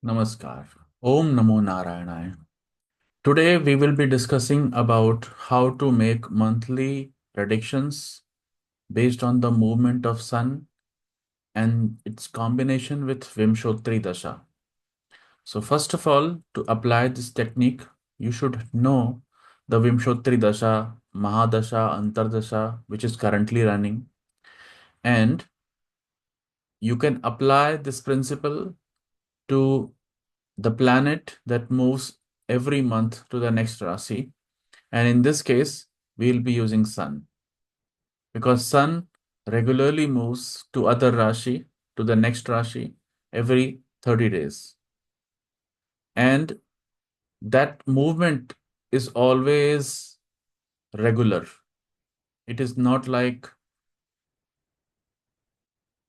Namaskar. Om Namo Narayanaaya. Today we will be discussing about how to make monthly predictions based on the movement of sun and its combination with Vimshottari Dasha. So first of all, to apply this technique, you should know the Vimshottari Dasha, Mahadasha, Antardasha, which is currently running. And you can apply this principle to the planet that moves every month to the next Rasi. And in this case, we'll be using Sun because Sun regularly moves to other Rashi, to the next Rashi every 30 days. And that movement is always regular. It is not like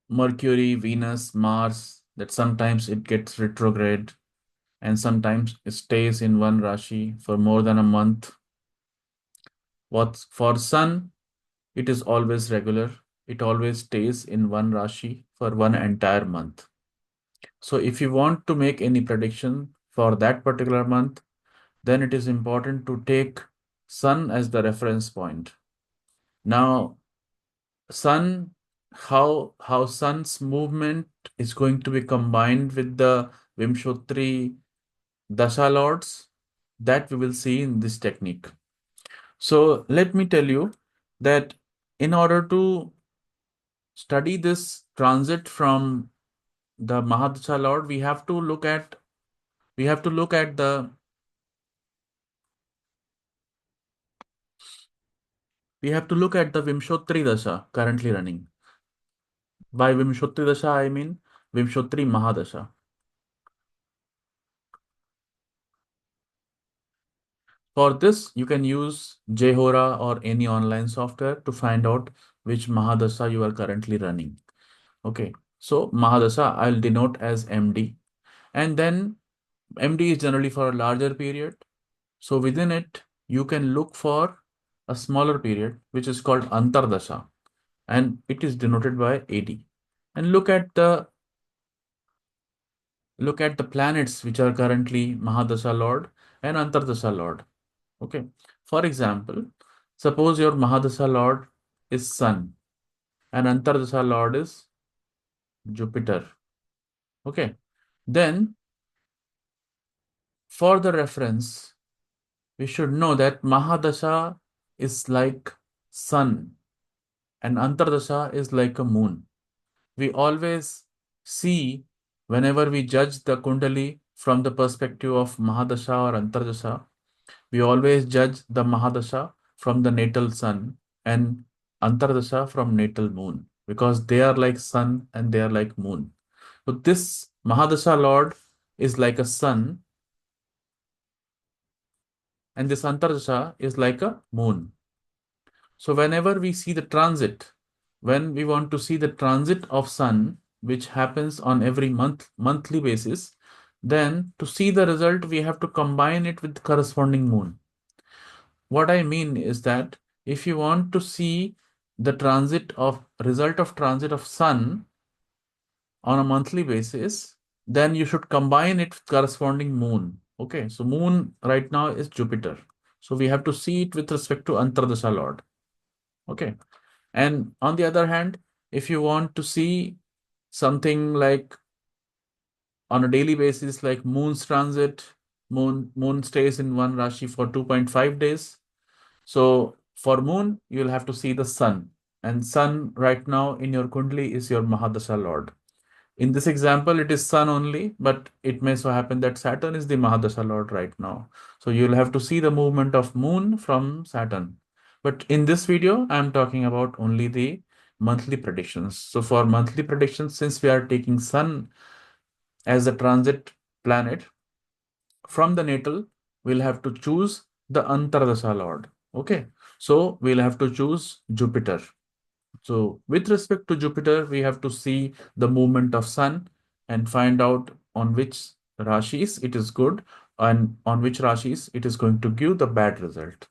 Mercury, Venus, Mars, that sometimes it gets retrograde and sometimes it stays in one Rashi for more than a month. What's for Sun, it is always regular. It always stays in one Rashi for one entire month. So if you want to make any prediction for that particular month, then it is important to take Sun as the reference point. Now, Sun, how Sun's movement is going to be combined with the Vimshottari Dasha Lords, that we will see in this technique. So let me tell you that in order to study this transit from the Mahadasha Lord, we have to look at the Vimshottari Dasha currently running. By Vimshottari Dasha, I mean Vimshottari Mahadasha. For this, you can use Jehora or any online software to find out which Mahadasha you are currently running. Okay, so Mahadasha I'll denote as MD, and then MD is generally for a larger period. So within it, you can look for a smaller period, which is called Antardasha, and it is denoted by AD. And look at the planets which are currently Mahadasha Lord and Antardasha Lord. Okay. For example, suppose your Mahadasha Lord is Sun and Antardasha Lord is Jupiter. Okay. Then for the reference, we should know that Mahadasha is like Sun and Antardasha is like a moon. We always see, whenever we judge the Kundali from the perspective of Mahadasha or Antardasha, we always judge the Mahadasha from the natal sun and Antardasha from natal moon because they are like sun and they are like moon. So this Mahadasha Lord is like a sun and this Antardasha is like a moon. So whenever we see the transit, when we want to see the transit of sun, which happens on every monthly basis, then to see the result, we have to combine it with the corresponding moon. What I mean is that if you want to see the result of transit of sun on a monthly basis, then you should combine it with corresponding moon. Okay, so moon right now is Jupiter. So we have to see it with respect to Antardasha Lord. Okay. And on the other hand, if you want to see something like on a daily basis, like moon's transit, moon stays in one Rashi for 2.5 days. So for moon, you'll have to see the sun. And sun right now in your Kundli is your Mahadasha Lord. In this example, it is Sun only, but it may so happen that Saturn is the Mahadasha Lord right now. So you'll have to see the movement of Moon from Saturn. But in this video, I'm talking about only the monthly predictions. So for monthly predictions, since we are taking Sun as a transit planet from the natal, we'll have to choose the Antardasha Lord. Okay. So we'll have to choose Jupiter. So with respect to Jupiter, we have to see the movement of Sun and find out on which Rashis it is good and on which Rashis it is going to give the bad result.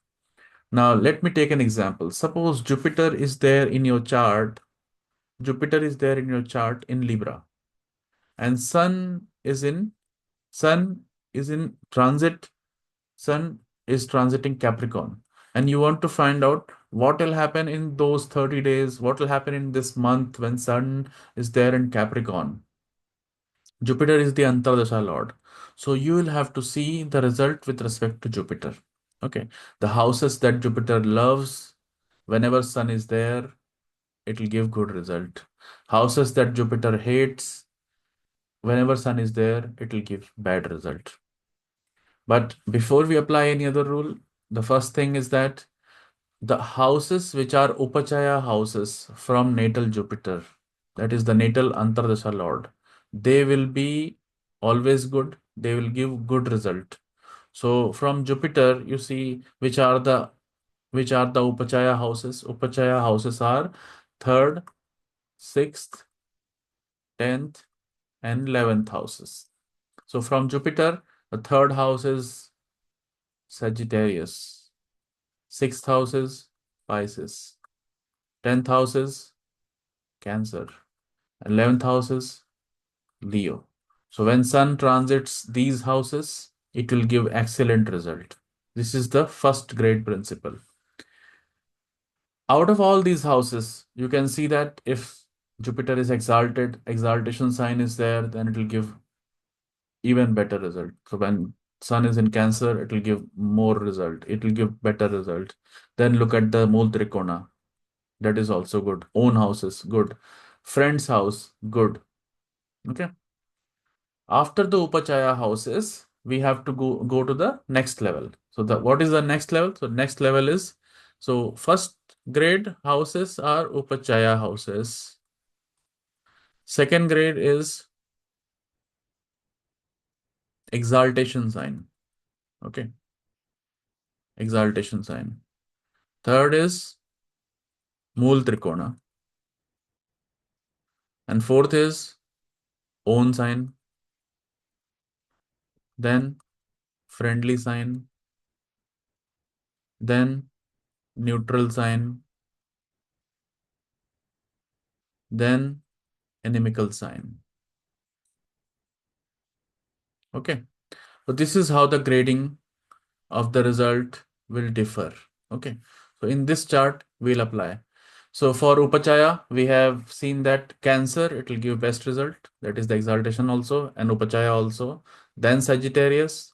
Now, let me take an example. Suppose Jupiter is there in your chart. Jupiter is there in your chart in Libra and Sun is in Sun is in transit, Sun is transiting Capricorn. And you want to find out what will happen in those 30 days, what will happen in this month when Sun is there in Capricorn. Jupiter is the Antardasha Lord. So you will have to see the result with respect to Jupiter. Okay. The houses that Jupiter loves, whenever Sun is there, it will give good result. Houses that Jupiter hates, whenever Sun is there, it will give bad result. But before we apply any other rule, the first thing is that the houses which are Upachaya houses from natal Jupiter, that is the natal Antardasha Lord, they will be always good. They will give good result. So from Jupiter, you see which are the Upachaya houses. Upachaya houses are third, sixth, 10th, and 11th houses. So from Jupiter, the third house is Sagittarius, sixth house is Pisces, 10th house is Cancer, 11th house is Leo. So when Sun transits these houses, it will give excellent result. This is the first grade principle. Out of all these houses, you can see that if Jupiter is exalted, exaltation sign is there, then it will give even better result. So when Sun is in Cancer, it will give more result. It will give better result. Then look at the Mool Trikona. That is also good. Own houses, good. Friend's house, good. Okay. After the Upachaya houses, we have to go to the next level. So what is the next level? So next level is, so first grade houses are Upachaya houses. Second grade is exaltation sign. Okay. Exaltation sign. Third is Mool Trikona. And fourth is own sign. Then friendly sign. Then neutral sign. Then inimical sign. Okay. So this is how the grading of the result will differ. Okay. So in this chart, we'll apply. So for Upachaya, we have seen that Cancer, it will give best result. That is the exaltation also, and Upachaya also. Then Sagittarius,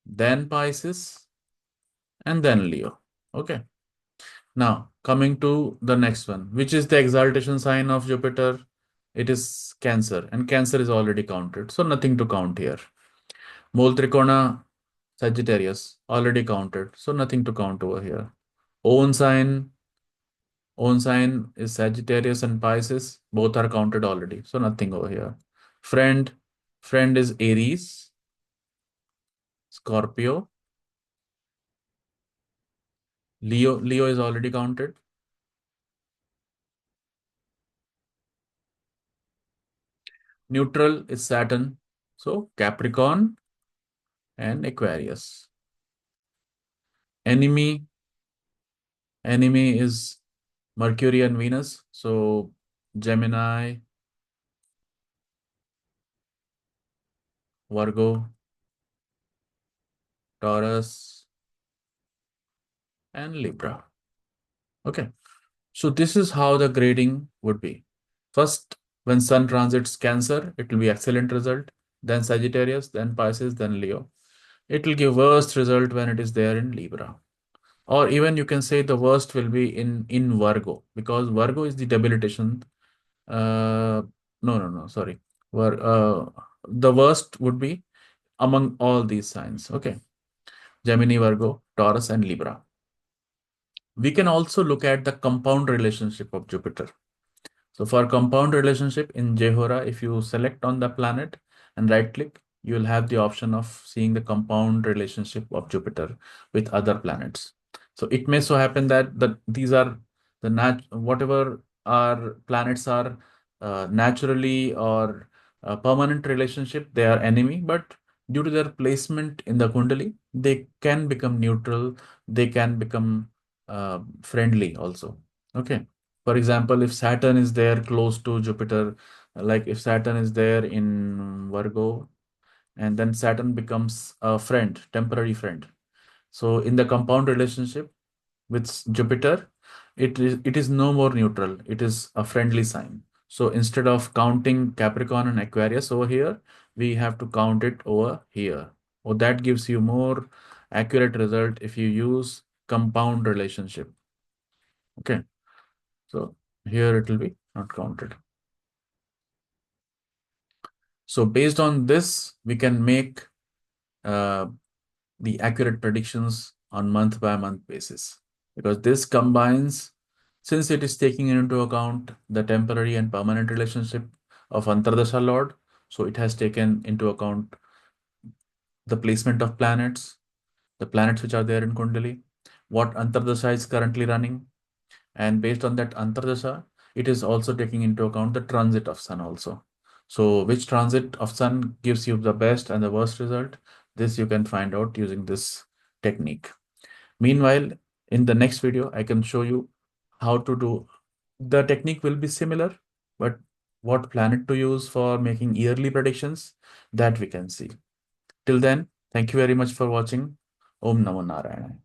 then Pisces, and then Leo. Okay. Now, coming to the next one, which is the exaltation sign of Jupiter? It is Cancer, and Cancer is already counted. So nothing to count here. Mole Trikona, Sagittarius, already counted. So nothing to count over here. Own sign, own sign is Sagittarius and Pisces. Both are counted already. So nothing over here. Friend, friend is Aries, Scorpio. Leo is already counted. Neutral is Saturn. So Capricorn and Aquarius. Enemy, enemy is Mercury and Venus. So Gemini, Virgo, Taurus, and Libra. Okay. So this is how the grading would be. First, when Sun transits Cancer, it will be excellent result. Then Sagittarius, then Pisces, then Leo. It will give worst result when it is there in Libra. Or even you can say the worst will be in Virgo, because Virgo is the debilitation. No, sorry. The worst would be among all these signs. Okay. Gemini, Virgo, Taurus, and Libra. We can also look at the compound relationship of Jupiter. So for compound relationship in Jehora, if you select on the planet and right click, you will have the option of seeing the compound relationship of Jupiter with other planets. So it may so happen that these are whatever our planets are naturally or permanent relationship, they are enemy, but due to their placement in the Kundali, they can become neutral, they can become friendly also. Okay. For example, if Saturn is there close to Jupiter, like if Saturn is there in Virgo and then Saturn becomes a friend, temporary friend. So in the compound relationship with Jupiter, it is no more neutral. It is a friendly sign. So instead of counting Capricorn and Aquarius over here, we have to count it over here. Or that gives you more accurate result if you use compound relationship. Okay. So here it will be not counted. So based on this, we can make uh, the accurate predictions on month by month basis, because this combines, since it is taking into account the temporary and permanent relationship of Antardasha Lord, so it has taken into account the placement of planets, the planets which are there in Kundali, what Antardasha is currently running, and based on that Antardasha, it is also taking into account the transit of Sun also. So which transit of Sun gives you the best and the worst result? This you can find out using this technique. Meanwhile, in the next video, I can show you how to do. The technique will be similar, but what planet to use for making yearly predictions, that we can see. Till then, thank you very much for watching. Om Namo Narayana.